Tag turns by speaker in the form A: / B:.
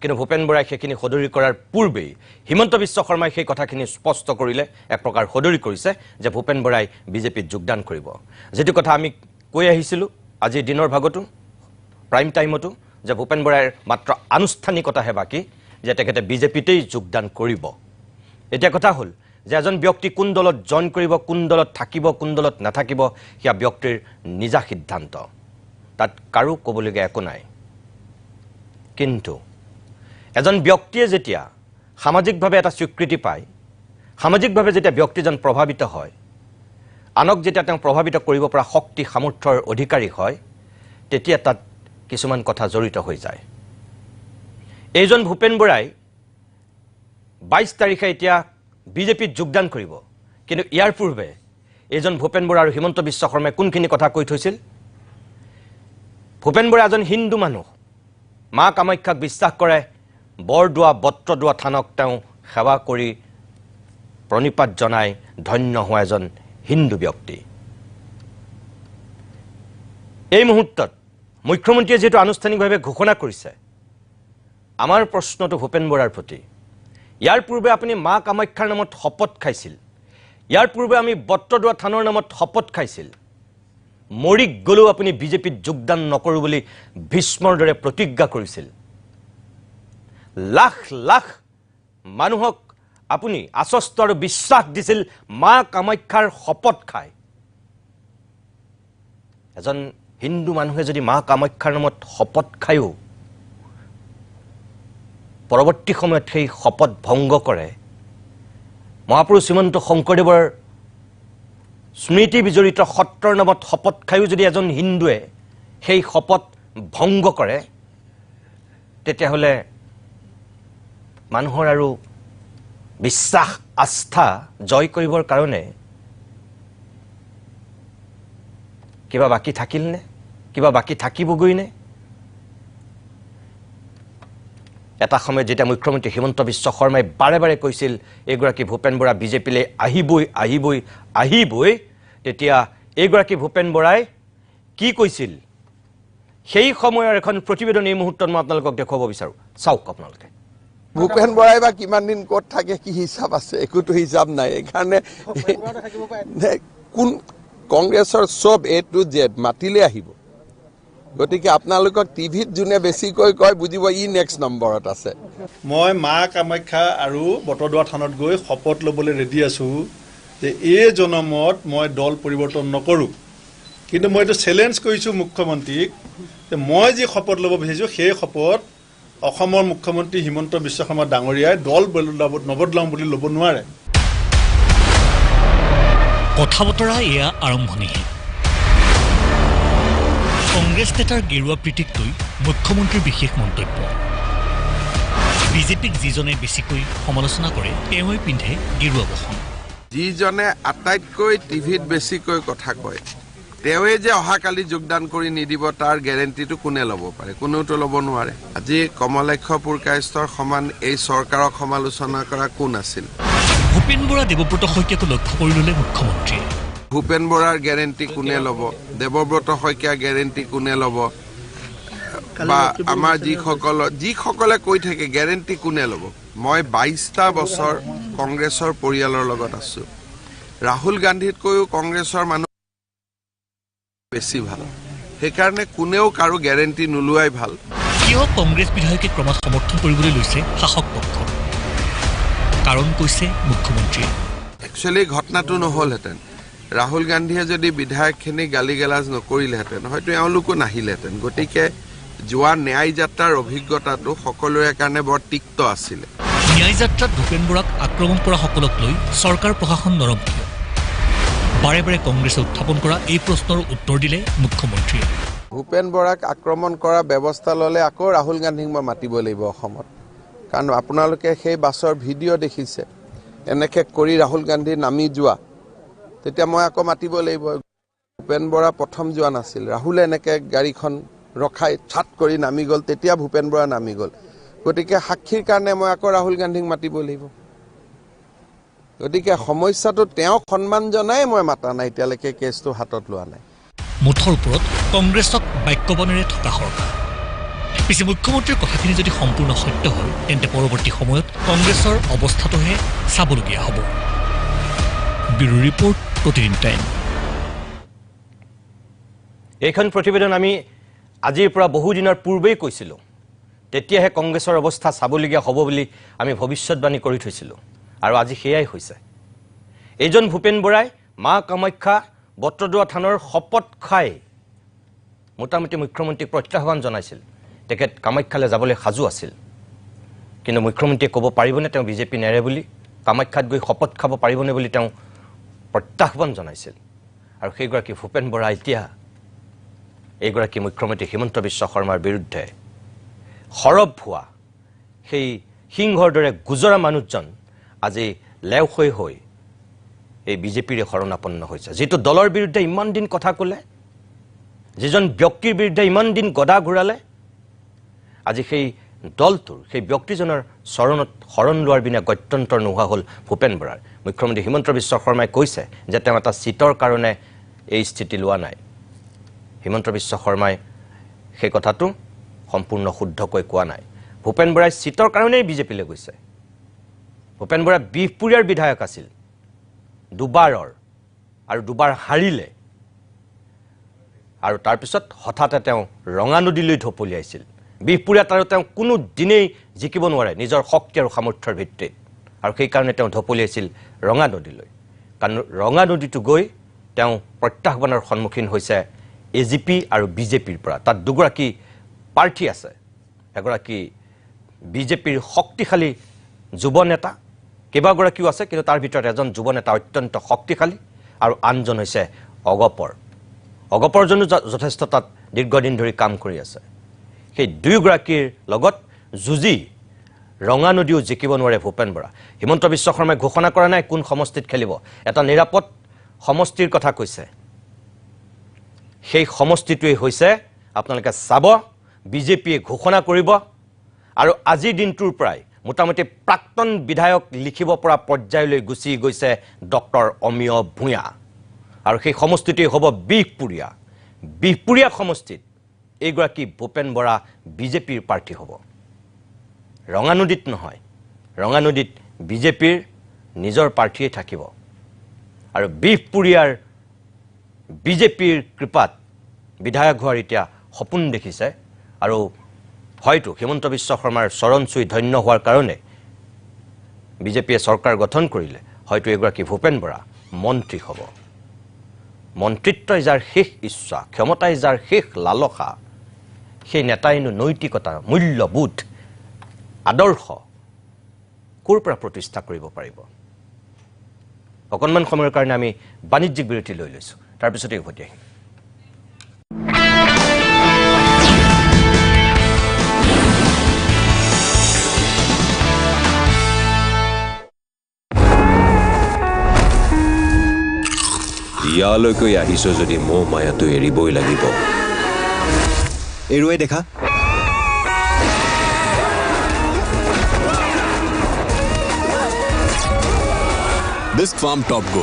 A: কিন্তু ভূপেন বৰাই সেইখিনি সদৰি কৰাৰ পূৰ্বেই হিমন্ত বিশ্ব শৰ্মাই সেই কথাখিনি স্পষ্ট কৰিলে এক প্ৰকাৰ সদৰি কৰিছে যে ভূপেন বৰাই বিজেপিত যোগদান কৰিব যেটো কথা আমি কৈ আহিছিলোঁ আজি দিনৰ ভাগতো প্ৰাইম টাইমতো যে ভূপেন বৰাইৰ মাত্ৰ আনুষ্ঠানিকতাহে বাকি যে তেখেতে বিজেপিতেই যোগদান কৰিব এটা কথা হ'ল যে এজন ব্যক্তি কোন দলত জয়েন কৰিব কোন দলত থাকিব কোন দলত নাথাকিব হিয়া ব্যক্তিৰ নিজা সিদ্ধান্ত তাত কাৰো ক'বলগীয়া একো নাই কিন্তু এজন ব্যক্তিয়ে যেতিয়া সামাজিকভাৱে এটা স্বীকৃতি পায় সামাজিকভাৱে যেতিয়া ব্যক্তিজন প্ৰভাৱিত হয় আনক যেতিয়া তেওঁ প্ৰভাৱিত কৰিব পৰা শক্তি সামৰ্থ্যৰ অধিকাৰী হয় তেতিয়া তাত কিছুমান কথা জড়িত হৈ যায় এইজন ভূপেন বৰাই 22 তাৰিখে এতিয়া বিজেপিত যোগদান কৰিব কিন্তু ইয়াৰ পূৰ্বে এইজন ভূপেন বৰা আৰু হিমন্ত বিশ্ব শৰ্মাই কোনখিনি কথা কৈ থৈছিল ভূপেন বৰা এজন হিন্দু মানুহ মা কামাখ্যাক বিশ্বাস কৰে বৰদোৱা বত্ৰদোৱা থানক তেওঁ সেৱা কৰি প্ৰণিপাত জনাই ধন্য হোৱা এজন হিন্দু ব্যক্তি এই মুহূৰ্তত মুখ্যমন্ত্ৰীয়ে যেটো আনুষ্ঠানিকভাৱে ঘোষণা কৰিছে আমাৰ প্ৰশ্নটো ভূপেন বৰাৰ প্ৰতি ইয়াৰ পূৰ্বে আপুনি মা কামাখ্যাৰ নামত শপত খাইছিল ইয়াৰ পূৰ্বে আমি বত্ৰদোৱা থানৰ নামত শপত খাইছিল মৰিক গলো আপুনি বিজেপিত যোগদান নকৰো বুলি ভীষ্মৰ দৰে প্ৰতিজ্ঞা কৰিছিল লাখ লাখ মানুহক আপুনি আশ্বস্ত আৰু বিশ্বাস দিছিল মা কামাখ্যাৰ শপত খাই এজন হিন্দু মানুহে যদি মা কামাখ্যাৰ নামত শপত খায়ও পৰৱৰ্তী সময়ত সেই শপত ভংগ কৰে মহাপুৰুষ শ্ৰীমন্ত শংকৰদেৱৰ স্মৃতি বিজড়িত সত্ৰৰ নামত শপত খায়ও যদি এজন হিন্দুৱে সেই শপত ভংগ কৰে তেতিয়াহ'লে মানুহৰ আৰু বিশ্বাস আস্থা জয় কৰিবৰ কাৰণে কিবা বাকি থাকিল নে কিবা বাকি থাকিবগৈ নে এটা সময়ত যেতিয়া মুখ্যমন্ত্ৰী হিমন্ত বিশ্ব শৰ্মাই বাৰে বাৰে কৈছিল এগৰাকী ভূপেন বৰা বিজেপিলৈ আহিবই আহিবই আহিবই তেতিয়া এগৰাকী ভূপেন বৰাই কি কৈছিল সেই সময়ৰ এখন প্ৰতিবেদন এই মুহূৰ্তত মই আপোনালোকক দেখুৱাব বিচাৰো চাওক আপোনালোকে
B: ভূপেন বৰাই বা কিমান দিন ক'ত থাকে কি হিচাপ আছে একোটো হিচাপ নাই এইকাৰণে কোন কংগ্ৰেছৰ সব এ টু জেড মাতিলে আহিব গতিকে আপোনালোকক টিভিত যোনে বেছিকৈ কয় বুজিব ই নেক্সট নম্বৰত আছে
C: মই মা কামাখ্যা আৰু বটদোৱা থানত গৈ শপত ল'বলৈ ৰেডি আছো যে এই জনমত মই দল পৰিৱৰ্তন নকৰো কিন্তু মই এইটো চ্যালেঞ্জ কৰিছো মুখ্যমন্ত্ৰীক যে মই যি শপত ল'ব বিচাৰিছো সেই শপত অসমৰ মুখ্যমন্ত্ৰী হিমন্ত বিশ্ব শৰ্মা ডাঙৰীয়াই দল নবদলাম বুলি ল'ব নোৱাৰে
D: কথা বতৰা এয়া আৰম্ভণিহে কংগ্ৰেছ নেতাৰ গেৰুৱা প্ৰীতিক লৈ মুখ্যমন্ত্ৰীৰ বিশেষ মন্তব্য বিজেপিক যিজনে বেছিকৈ সমালোচনা কৰে তেওঁই পিন্ধে গেৰুৱা বসন
B: যিজনে আটাইতকৈ টিভিত বেছিকৈ কথা কয় তেওঁৱে যে অহাকালি যোগদান কৰি নিদিব তাৰ গ্যাৰেণ্টিটো কোনে ল'ব পাৰে কোনেওতো ল'ব নোৱাৰে আজি কমলাক্ষ পুৰকায়স্থৰ সমান এই চৰকাৰক সমালোচনা কৰা কোন আছিল
D: ভূপেন বৰা দেৱব্ৰত শইকীয়াক লক্ষ্য কৰি ল'লে মুখ্যমন্ত্ৰীয়ে
B: ভূপেন বৰাৰ গ্যাৰেণ্টি কোনে ল'ব দেৱব্ৰত শইকীয়া গ্যাৰেণ্টি কোনে ল'ব বা আমাৰ যিসকলে কৈ থাকে গ্যাৰেণ্টি কোনে ল'ব মই 22টা বছৰ কংগ্ৰেছৰ পৰিয়ালৰ লগত আছো ৰাহুল গান্ধীতকৈও কংগ্ৰেছৰ মানুহ বেছি ভাল সেইকাৰণে কোনেও কাৰো গ্যাৰেণ্টি নোলোৱাই ভাল
D: কিয় কংগ্ৰেছ বিধায়কে ক্ৰমাৎ সমৰ্থন কৰিবলৈ লৈছে শাসক পক্ষ কাৰণ কৈছে মুখ্যমন্ত্ৰীয়ে
B: একচুৱেলি ঘটনাটো নহ'লহেঁতেন ৰাহুল গান্ধীয়ে যদি বিধায়কখিনি গালিগালাজ নকৰিলেহেঁতেন হয়তো এওঁলোকো নাহিলেহেঁতেন গতিকে যোৱা ন্যায় যাত্ৰাৰ অভিজ্ঞতাটো সকলোৰে কাৰণে বৰ তিক্ত আছিলে
D: ন্যায় যাত্ৰাত ভূপেন বৰাক আক্ৰমণ কৰা সকলক লৈ চৰকাৰ প্ৰশাসন নৰম কিয় বাৰে বাৰে কংগ্ৰেছে উত্থাপন কৰা এই প্ৰশ্নৰ উত্তৰ দিলে মুখ্যমন্ত্ৰীয়ে
B: ভূপেন বৰাক আক্ৰমণ কৰা ব্যৱস্থা ল'লে আকৌ ৰাহুল গান্ধীক মই মাতিব লাগিব অসমত কাৰণ আপোনালোকে সেই বাছৰ ভিডিঅ' দেখিছে এনেকৈ কৰি ৰাহুল গান্ধী নামি যোৱা তেতিয়া মই আকৌ মাতিব লাগিব ভূপেন বৰা প্ৰথম যোৱা নাছিল ৰাহুলে এনেকৈ গাড়ীখন ৰখাই ছাট কৰি নামি গ'ল তেতিয়া ভূপেন বৰা নামি গ'ল গতিকে সাক্ষীৰ কাৰণে মই আকৌ ৰাহুল গান্ধীক মাতিব লাগিব গতিকে সমস্যাটো তেওঁ সন্মান জনাই মই মাতা নাই এতিয়ালৈকে কেছটো হাতত লোৱা নাই
D: মুঠৰ ওপৰত কংগ্ৰেছক বাক্যবনেৰে থকা সৰকাৰ পিছে মুখ্যমন্ত্ৰীৰ কথাখিনি যদি সম্পূৰ্ণ সত্য হয় তেন্তে পৰৱৰ্তী সময়ত কংগ্ৰেছৰ অৱস্থাটোহে চাবলগীয়া হ'ব। ব্যুৰো ৰিপৰ্ট, প্ৰতিদিন টাইম।
A: এইখন প্ৰতিবেদন আমি আজিৰ পৰা বহুদিনৰ পূৰ্বেই কৈছিলোঁ। তেতিয়াহে কংগ্ৰেছৰ অৱস্থা চাবলগীয়া হ'ব বুলি আমি ভৱিষ্যতবাণী কৰি থৈছিলোঁ, আৰু আজি সেয়াই হৈছে। এইজন ভূপেন বৰাই মা কামাখ্যা বটদ্ৰৱা থানৰ শপত খাই মোটামুটি মুখ্যমন্ত্ৰীক প্ৰত্যাহ্বান জনাইছিল। তেখেত কামাখ্যালৈ যাবলৈ সাজু আছিল, কিন্তু মুখ্যমন্ত্ৰীয়ে ক'ব পাৰিবনে তেওঁ বিজেপি নেৰে বুলি? কামাখ্যাত গৈ শপত খাব পাৰিবনে বুলি তেওঁ প্ৰত্যাহ্বান জনাইছিল। আৰু সেইগৰাকী ভূপেন বৰা এতিয়া এইগৰাকী মুখ্যমন্ত্ৰী হিমন্ত বিশ্ব শৰ্মাৰ বিৰুদ্ধে সৰব হোৱা সেই সিংহৰ দৰে গুজৰা মানুহজন আজি লেও হৈ এই বিজেপিৰে শৰণাপন্ন হৈছে। যিটো দলৰ বিৰুদ্ধে ইমান দিন কথা ক'লে, যিজন ব্যক্তিৰ বিৰুদ্ধে ইমান দিন গদা ঘূৰালে, আজি সেই দলটোৰ সেই ব্যক্তিজনৰ চৰণত শৰণ লোৱাৰ বিনা গত্যন্তৰ নোহোৱা হ'ল ভূপেন বৰাৰ। মুখ্যমন্ত্ৰী হিমন্ত বিশ্ব শৰ্মাই কৈছে যে তেওঁ এটা চিটৰ কাৰণে এই স্থিতি লোৱা নাই। হিমন্ত বিশ্ব শৰ্মাই সেই কথাটো সম্পূৰ্ণ শুদ্ধকৈ কোৱা নাই। ভূপেন বৰাই চিটৰ কাৰণেই বিজেপিলৈ গৈছে। ভূপেন বৰা বিহপুৰীয়াৰ বিধায়ক আছিল দুবাৰৰ, আৰু দুবাৰ হাৰিলে, আৰু তাৰপিছত হঠাতে তেওঁ ৰঙানদীলৈ ঢপলিয়াইছিল। বিহপুৰীয়াত আৰু তেওঁ কোনো দিনেই জিকিব নোৱাৰে নিজৰ শক্তি আৰু সামৰ্থ্যৰ ভিত্তিত, আৰু সেইকাৰণে তেওঁ ঢপলিয়াইছিল ৰঙানদীলৈ। কাৰণ ৰঙানদীটো গৈ তেওঁ প্ৰত্যাহ্বানৰ সন্মুখীন হৈছে এজিপি আৰু বিজেপিৰ পৰা। তাত দুগৰাকী প্ৰাৰ্থী আছে, এগৰাকী বিজেপিৰ শক্তিশালী যুৱ নেতা, কেইবাগৰাকীও আছে, কিন্তু তাৰ ভিতৰত এজন যুৱ নেতা অত্যন্ত শক্তিশালী, আৰু আনজন হৈছে অগপৰজনো যথেষ্ট তাত দীৰ্ঘদিন ধৰি কাম কৰি আছে। সেই দুয়োগৰাকীৰ লগত যুঁজি ৰঙানদীও জিকিব নোৱাৰে ভূপেন বৰা। হিমন্ত বিশ্ব শৰ্মাই ঘোষণা কৰা নাই কোন সমষ্টিত খেলিব, এটা নিৰাপদ সমষ্টিৰ কথা কৈছে। সেই সমষ্টিটোৱেই হৈছে, আপোনালোকে চাব, বিজেপিয়ে ঘোষণা কৰিব, আৰু আজিৰ দিনটোৰ পৰাই মোটামুটি প্ৰাক্তন বিধায়ক লিখিব পৰা পৰ্যায়লৈ গুচি গৈছে ডক্টৰ অমিয় ভূঞা, আৰু সেই সমষ্টিটোৱেই হ'ব বিহপুৰীয়া সমষ্টিত এইগৰাকী ভূপেন বৰা বিজেপিৰ প্ৰাৰ্থী হ'ব। ৰঙানদীত নহয়, ৰঙানদীত বিজেপিৰ নিজৰ প্ৰাৰ্থীয়ে থাকিব, আৰু বিহপুৰীয়াৰ বিজেপিৰ কৃপাত বিধায়ক হোৱাৰ এতিয়া সপোন দেখিছে, আৰু হয়তো হিমন্ত বিশ্ব শৰ্মাৰ চৰণ চুই ধন্য হোৱাৰ কাৰণে বিজেপিয়ে চৰকাৰ গঠন কৰিলে হয়তো এগৰাকী ভূপেন বৰা মন্ত্ৰী হ'ব। মন্ত্ৰিত্বই যাৰ শেষ ইচ্ছা, ক্ষমতাই যাৰ শেষ লালসা, সেই নেতাইনো নৈতিকতা, মূল্যবোধ, আদৰ্শ ক'ৰ পৰা প্ৰতিষ্ঠা কৰিব পাৰিব? অকণমান সময়ৰ কাৰণে আমি বাণিজ্যিক বিৰতি লৈ লৈছোঁ, তাৰপিছতে উভতি আহিম।
E: ইয়ালৈকৈ আহিছ যদি মোহ মায়াটো এৰিবই লাগিব।
F: এৰুৱাই দেখা।
E: Bisc Farm Top Gold.